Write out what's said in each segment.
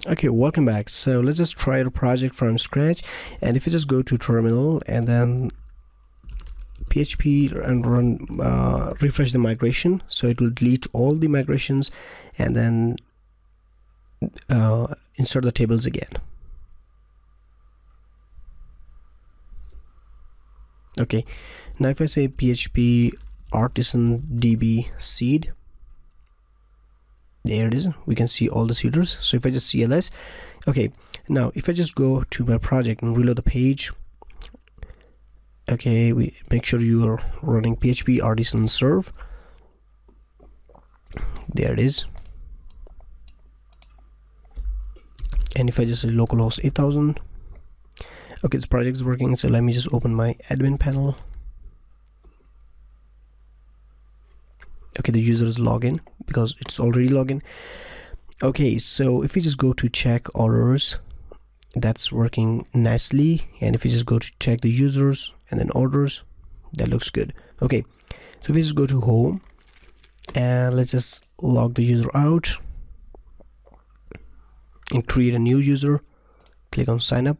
Okay, welcome back. So let's just try a project from scratch, and if you just go to terminal and then PHP and run refresh the migration, so it will delete all the migrations and then insert the tables again. Okay, now if I say PHP artisan db seed, there it is, we can see all the seeders. So if I just CLS, okay, now if I just go to my project and reload the page, okay, we make sure you are running PHP artisan serve. There it is. And if I just say localhost 8000, okay, this project is working. So let me just open my admin panel. Okay, the user is login because it's already login. Okay, so if we just go to check orders, that's working nicely. And if we just go to check the users and then orders, that looks good. Okay, so if we just go to home and let's just log the user out and create a new user, click on sign up.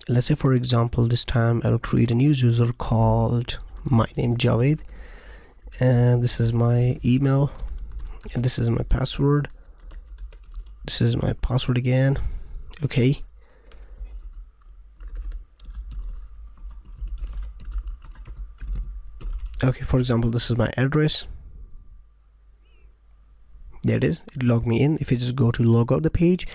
Let's say, for example, this time I'll create a new user called my name Javed, and this is my email and this is my password. This is my password again. Okay, for example, this is my address. There it is, it logged me in. If you just go to log out the page,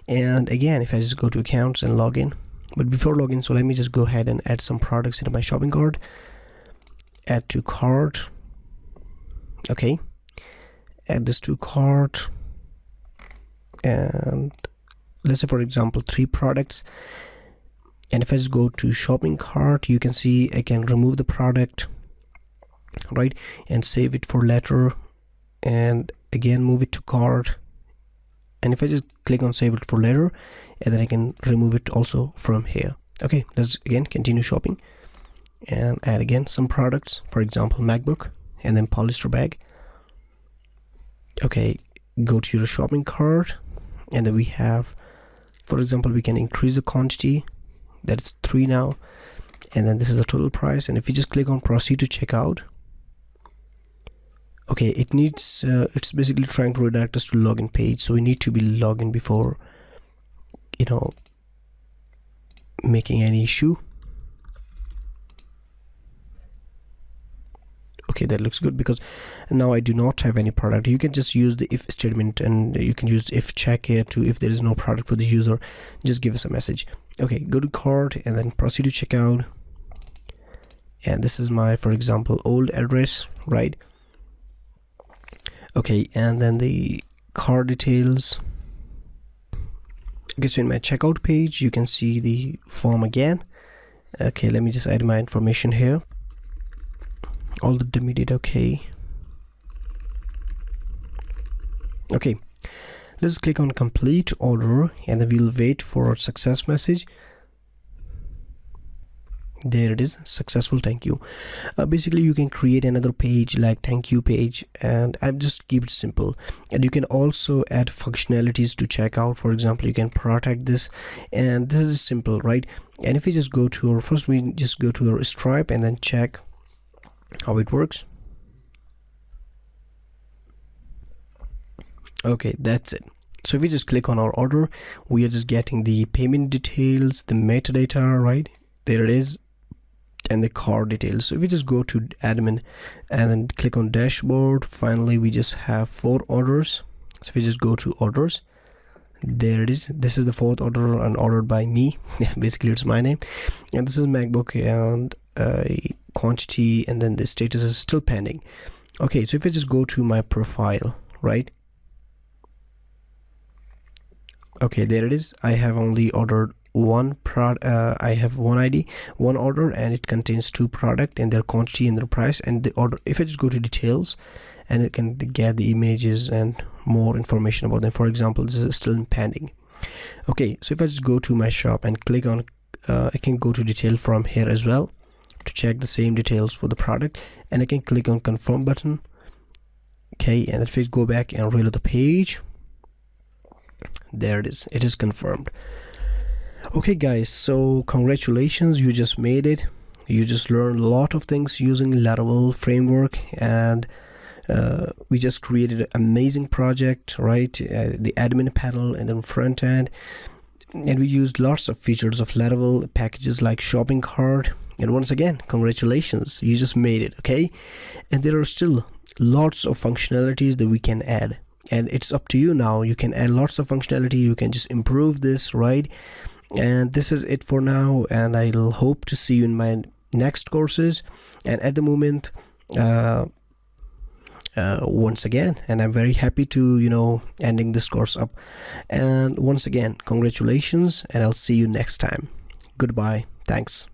and again if I just go to accounts and log in, but before login, so let me just go ahead and add some products into my shopping cart. Add to cart. Okay, add this to cart, and let's say, for example, 3 products. And if I just go to shopping cart, you can see I can remove the product, right, and save it for later, and again move it to cart. And if I just click on save it for later, and then I can remove it also from here. Okay, let's again continue shopping and add again some products, for example MacBook and then polyester bag. Okay, go to your shopping cart, and then we have, for example, we can increase the quantity, that's 3 now, and then this is the total price. And if you just click on proceed to checkout, okay, it needs it's basically trying to redirect us to login page, so we need to be logged in before, you know, making any issue. Okay, that looks good because now I do not have any product. You can just use the if statement, and you can use if check here to, if there is no product for the user, just give us a message. Okay, go to cart and then proceed to checkout, and this is my, for example, old address, right? Okay, and then the card details. Okay, so in my checkout page you can see the form again. Okay, let me just add my information here, all the deleted. Okay, let's click on complete order, and then we'll wait for a success message. There it is, successful, thank you. Basically you can create another page like thank you page, and I've just keep it simple. And you can also add functionalities to checkout. For example, you can protect this, and this is simple, right? And if we just go to our, first we just go to our Stripe and then check how it works. Okay, that's it. So if we just click on our order, we are just getting the payment details, the metadata, right? There it is, and the card details. So if we just go to admin and then click on dashboard, finally we just have 4 orders. So if we just go to orders, there it is, this is the 4th order and ordered by me. Basically it's my name, and this is MacBook, and quantity, and then the status is still pending. Okay, so if I just go to my profile, right, okay, there it is, I have only ordered one I have one ID, one order, and it contains 2 product and their quantity and their price and the order. If I just go to details, and it can get the images and more information about them. For example, this is still in pending. Okay, so if I just go to my shop and click on I can go to detail from here as well to check the same details for the product, and I can click on confirm button. Okay, and if I go back and reload the page, There it is confirmed. Okay guys, so congratulations, you just made it. You just learned a lot of things using Laravel framework, and we just created an amazing project, right? The admin panel and then front end, and we used lots of features of Laravel packages like shopping cart. And once again, congratulations, you just made it. Okay, and there are still lots of functionalities that we can add, and it's up to you now. You can add lots of functionality, you can just improve this, right? And this is it for now, and I'll hope to see you in my next courses. And at the moment, once again, and I'm very happy to ending this course up. And once again, congratulations, and I'll see you next time. Goodbye. Thanks.